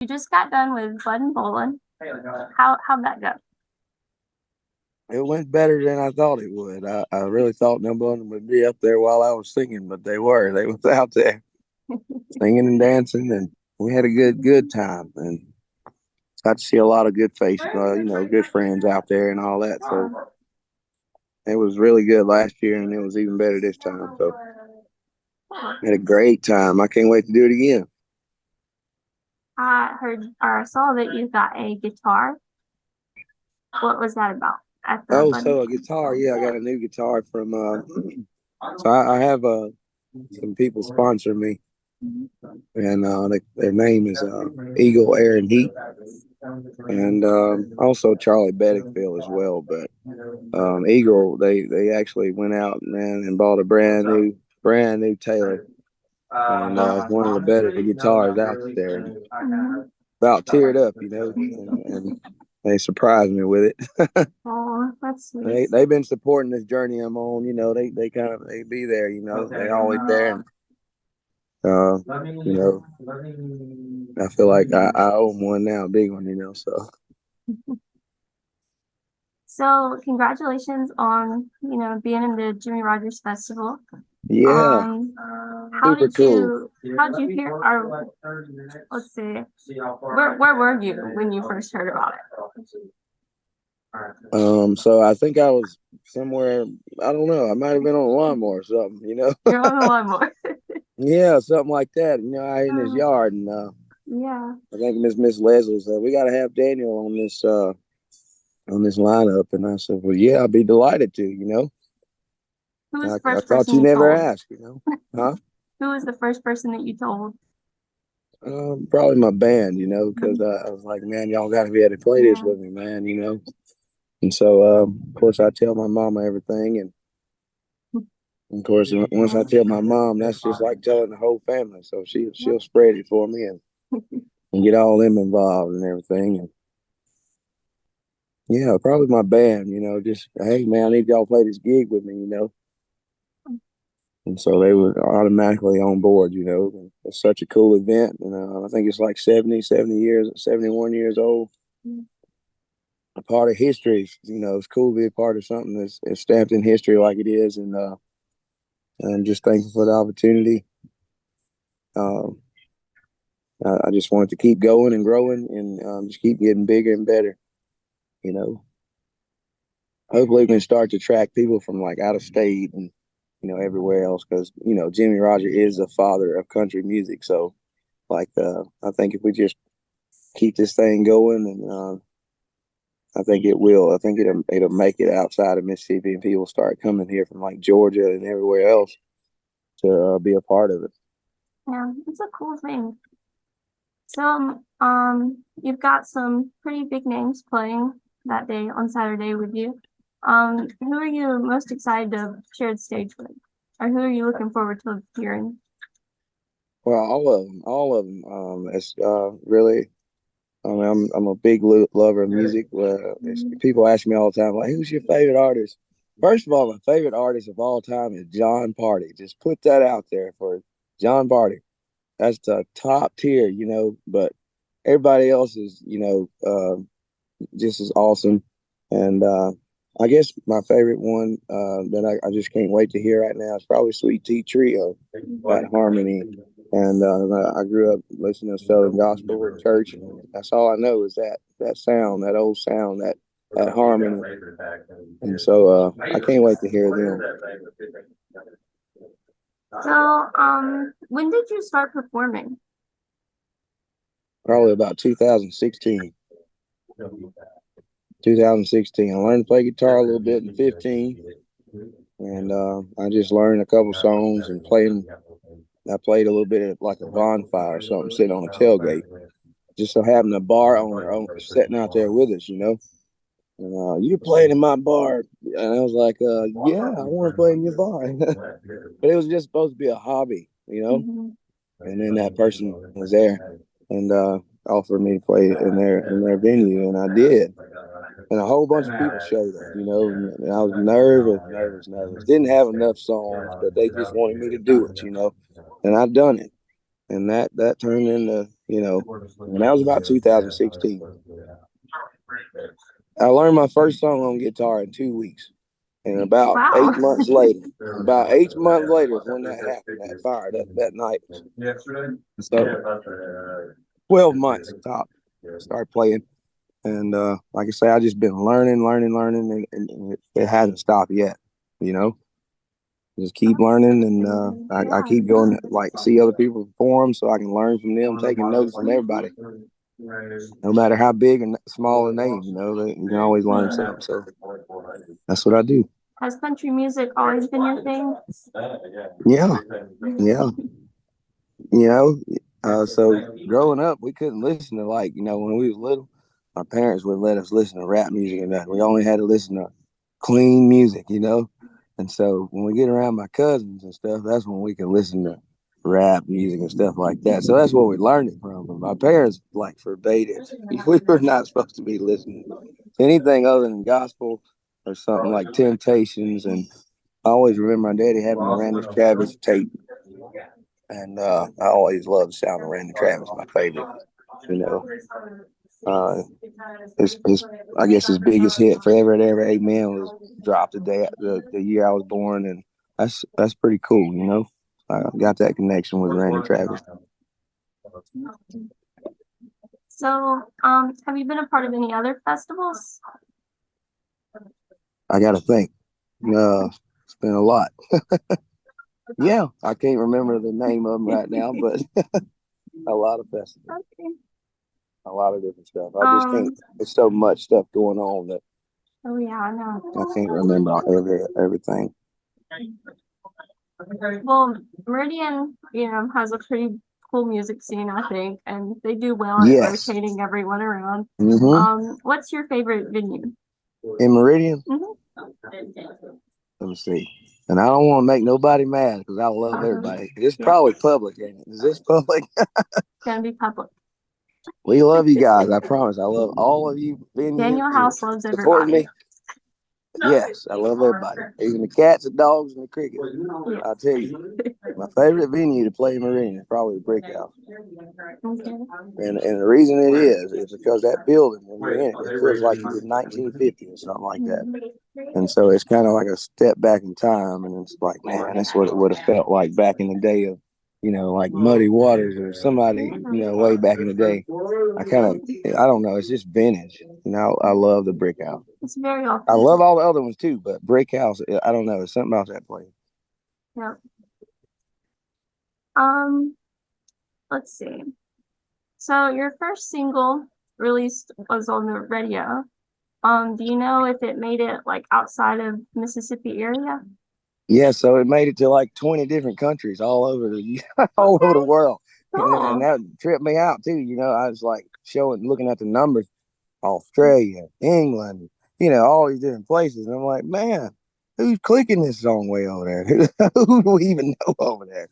You just got done with Bud and Bowling. How'd that go? It went better than I thought it would. I really thought nobody would be up there while I was singing, but they were. They was out there singing and dancing, and we had a good time. And got to see a lot of good faces, good friends out there and all that. So it was really good last year, and it was even better this time. So had a great time. I can't wait to do it again. I heard or saw that you got a guitar. What was that about? So a guitar. Yeah, I got a new guitar from. So I have some people sponsor me, and their name is Eagle Air and Heat, and also Charlie Bedingfield as well. But Eagle, they actually went out, man, and bought a brand new Taylor, and one of the better guitars out there. About teared up, and they surprised me with it. Oh, that's sweet. They've been supporting this journey I'm on. They be there. They always there. And, I feel like I owe them one now, a big one. So. So congratulations on being in the Jimmie Rodgers Festival. Yeah. How'd you hear? Or let's see, where were you when you first heard about it? So I think I was somewhere. I don't know. I might have been on a lawnmower or something. You're on a lawnmower. Yeah, something like that. I in his yard, and yeah. I think Miss Leslie said we got to have Daniel on this lineup, and I said, well, yeah, I'll be delighted to. Who was the I first thought person you never told? asked. Huh? Who was the first person that you told? Probably my band, because I was like, man, y'all got to be able to play this with me, man, And so, of course, I tell my mama everything, and of course, once I tell my mom, that's just like telling the whole family. So she'll spread it for me and get all them involved and everything. And yeah, probably my band, just, hey, man, I need y'all to play this gig with me, And so they were automatically on board, It's such a cool event. And I think it's like 71 years old. A part of history, it's cool to be a part of something that's stamped in history like it is. And I'm just thankful for the opportunity. I just want it to keep going and growing and just keep getting bigger and better, Hopefully we can start to attract people from like out of state and, everywhere else because, Jimmie Rodgers is the father of country music. So, I think if we just keep this thing going and I think it will. I think it'll make it outside of Mississippi and people start coming here from like Georgia and everywhere else to be a part of it. Yeah, it's a cool thing. So, you've got some pretty big names playing that day on Saturday with you. Who are you most excited to share the stage with, or who are you looking forward to hearing? Well, all of them. It's really. I mean, I'm a big lover of music. People ask me all the time, like, who's your favorite artist? First of all, my favorite artist of all time is John Party. Just put that out there for John Party. That's the top tier, but everybody else is, just as awesome. And I guess my favorite one that I just can't wait to hear right now is probably Sweet Tea Trio at Harmony. And I grew up listening to Southern Gospel at church, and that's all I know is that sound, that old sound, that harmony. And so I can't wait to hear them. So, when did you start performing? Probably about 2016. 2016. I learned to play guitar a little bit in 15, and I just learned a couple songs and playing. I played a little bit of like a bonfire or something, sitting on a tailgate. Just so having a bar owner sitting out there with us, And you're playing in my bar, and I was like, yeah, I want to play in your bar, but it was just supposed to be a hobby, Mm-hmm. And then that person was there and offered me to play in their venue, and I did. And a whole bunch of people showed up, and I was nervous. Didn't have enough songs, but they just wanted me to do it, and I've done it. And that turned into, you know, and that was about 2016. I learned my first song on guitar in 2 weeks. And about Wow. 8 months later, about 8 months later is when that happened, that fire, that night. So 12 months top, start playing. And like I say, I just been learning, and it hasn't stopped yet, you know. Just keep learning, and I keep going, like, see other people perform so I can learn from them, taking notes from everybody. No matter how big and small a name, you know, you can always learn something. So that's what I do. Has country music always been your thing? Yeah, yeah. You know, so growing up, we couldn't listen to, like, you know, when we was little, our parents would let us listen to rap music and that. We only had to listen to clean music, you know. And so when we get around my cousins and stuff, that's when we can listen to rap music and stuff like that. So that's where we learned it from. But my parents, like, forbade it. We were not supposed to be listening to anything other than gospel or something like Temptations. And I always remember my daddy having a Randy Travis tape. And I always loved the sound of Randy Travis, my favorite. You know, I guess his biggest hit, Forever and Ever, Amen, was dropped the year I was born, and that's pretty cool. You know, I got that connection with Randy Travis. So, have you been a part of any other festivals? I got to think. It's been a lot. Yeah, I can't remember the name of them right now, but a lot of festivals. Okay. A lot of different stuff. I just can't. There's so much stuff going on that. Oh yeah, I know. I can't remember everything. Well, Meridian, has a pretty cool music scene, I think, and they do well at rotating everyone around. Mm-hmm. What's your favorite venue? In Meridian? Mm-hmm. Let me see. And I don't want to make nobody mad because I love everybody. It's probably public, ain't it? Is this public? It's gonna be public. We love you guys. I promise. I love all of you. Daniel Houze loves supporting everybody. Me. Yes, I love everybody. Even the cats, the dogs, and the crickets. Yes. I'll tell you, my favorite venue to play in Meridian is probably the Brick House. Okay. And the reason it is because that building, when you're in it, it feels like you're in 1950 or something like that. And so it's kind of like a step back in time. And it's like, man, that's what it would have felt like back in the day of, like Muddy Waters or somebody, way back in the day. I don't know. It's just vintage. I love the Brick House. It's very awesome. I love all the other ones too, but Brick House, I don't know. There's something about that place. Yeah. Let's see. So your first single released was on the radio. Do you know if it made it like outside of Mississippi area? Yeah, so it made it to like 20 different countries all over the world. Cool. And that tripped me out too. I was like looking at the numbers, Australia, England, all these different places. And I'm like, man, who's clicking this song way over there? Who do we even know over there?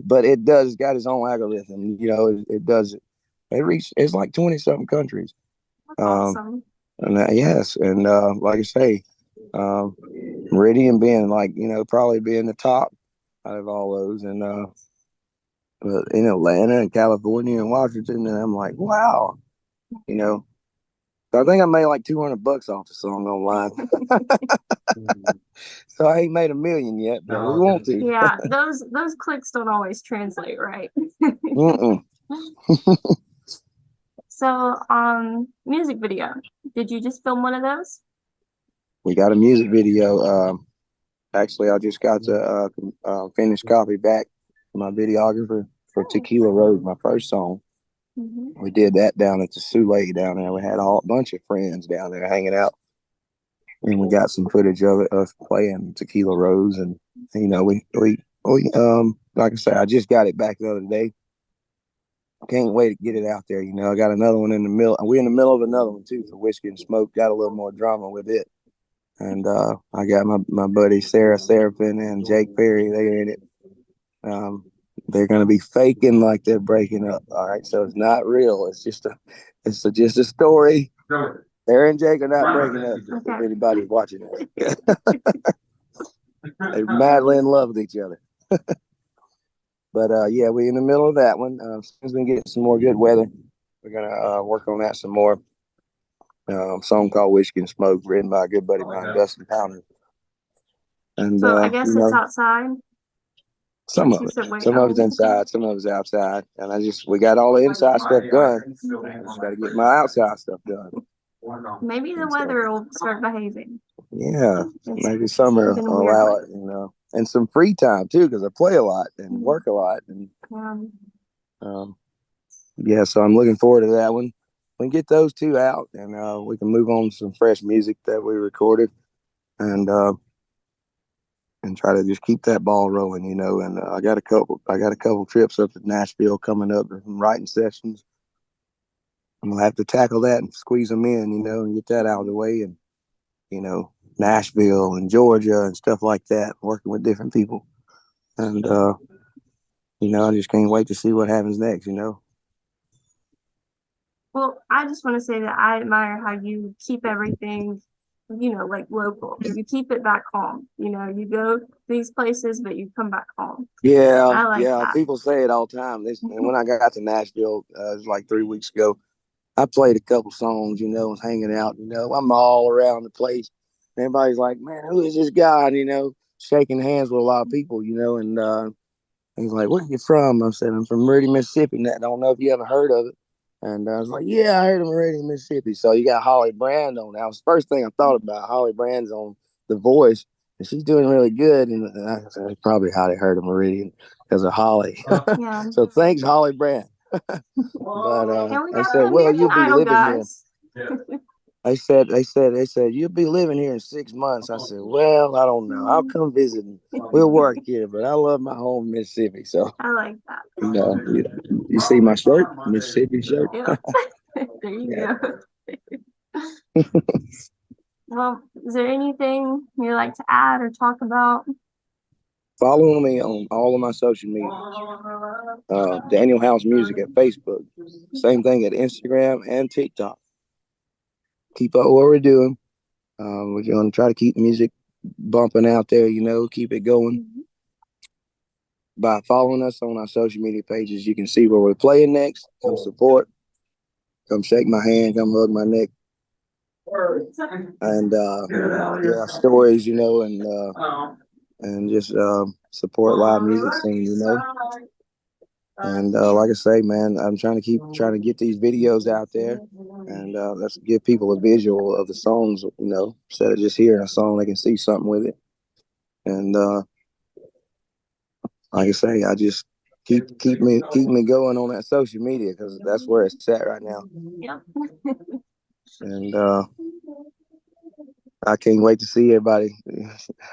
But it does got its own algorithm. It does it. It's like 20 something countries. That's awesome. And yes, and like I say, Meridian being probably being the top out of all those, and in Atlanta and California and Washington, and I'm like, wow, So I think I made like $200 off the song online. So I ain't made $1 million yet, but we want to. Yeah, those clicks don't always translate, right? So, music video. Did you just film one of those? We got a music video. Actually, I just got the finished copy back from my videographer for Tequila Road, my first song. Mm-hmm. We did that down at the Soule down there. We had a bunch of friends down there hanging out. And we got some footage of it, us playing Tequila Rose. And, we like I said, I just got it back the other day. Can't wait to get it out there. I got another one in the middle. We're in the middle of another one too for Whiskey and Smoke. Got a little more drama with it. And I got my buddy Sarah Seraphin and Jake Perry. They're in it. They're going to be faking like they're breaking up. All right, so it's not real. It's just a story. Sarah and Jake are not breaking up. If anybody's watching this, they're madly in love with each other. But yeah, we're in the middle of that one. As soon as we get some more good weather, we're gonna work on that some more. Song called "Whiskey and Smoke," written by a good buddy of mine, Dustin Pounder. And So I guess it's outside. some of it's inside, some of it's outside. And we got all the inside stuff done. Just got to get my outside stuff done. Maybe the weather will start behaving. Yeah, maybe summer will allow it, and some free time too, because I play a lot and work a lot. And yeah, so I'm looking forward to that one. We can get those two out, and we can move on to some fresh music that we recorded, and try to just keep that ball rolling, And I got a couple trips up to Nashville coming up, and some writing sessions. I'm gonna have to tackle that and squeeze them in, and get that out of the way, and Nashville and Georgia and stuff like that, working with different people, and I just can't wait to see what happens next, Well, I just want to say that I admire how you keep everything, like local. You keep it back home. You go these places, but you come back home. Yeah, I like that. People say it all the time. And when I got to Nashville, it was like 3 weeks ago. I played a couple songs, was hanging out. I'm all around the place. And everybody's like, "Man, who is this guy?" Shaking hands with a lot of people, and he's like, "Where are you from?" I said, "I'm from Meridian, Mississippi." I don't know if you ever heard of it. And I was like, "Yeah, I heard of Meridian, Mississippi." So you got Holly Brand on. That was the first thing I thought about. Holly Brand's on The Voice, and she's doing really good. And I said, "That's probably how they heard of Meridian, because of Holly." Yeah. So thanks, Holly Brand. But I said, "Well, you'll be living here." They said, "You'll be living here in 6 months." I said, "Well, I don't know. I'll come visit. We'll work here, but I love my home, Mississippi." So I like that. You see my shirt, Mississippi shirt. Yep. There you go. Well, is there anything you'd like to add or talk about? Follow me on all of my social media. Daniel Houze Music at Facebook. Same thing at Instagram and TikTok. Keep up what we're doing. We're going to try to keep music bumping out there, keep it going. By following us on our social media pages, you can see where we're playing next. Come support. Come shake my hand. Come hug my neck. And stories, and just support live music scene, And like I say, man, I'm trying to get these videos out there, and let's give people a visual of the songs, instead of just hearing a song, they can see something with it. And like I say, I just keep me going on that social media, because that's where it's at right now. Yep. And I can't wait to see everybody.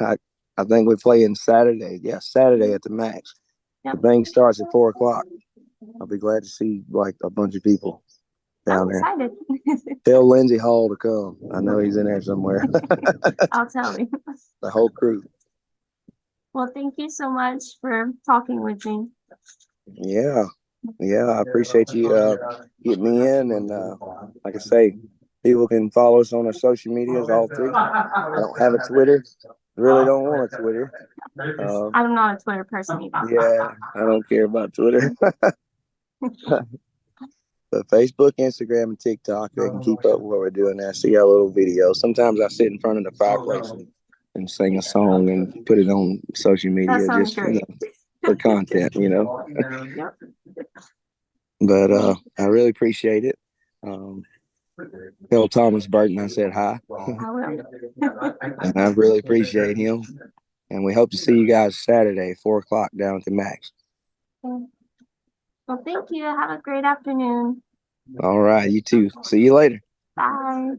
I think we're playing Saturday. Yeah, Saturday at the Max. Yep. The thing starts at 4:00. I'll be glad to see like a bunch of people down there. I'm excited. Tell Lindsay Hall to come. I know he's in there somewhere. I'll tell him. The whole crew. Well, thank you so much for talking with me. Yeah, I appreciate you getting me in, and like I say, people can follow us on our social medias, all three. I don't have a Twitter. Really don't want a Twitter. I'm not a Twitter person either. Yeah, I don't care about Twitter. But Facebook, Instagram, and TikTok, they can keep up with what we're doing there. See our little videos. Sometimes I sit in front of the fireplace and sing a song and put it on social media just for content, Yep. But I really appreciate it. Tell Thomas Burton I said hi. I will. And I really appreciate him. And we hope to see you guys Saturday, 4:00 down at the Max. Well, thank you. Have a great afternoon. All right, you too. See you later. Bye.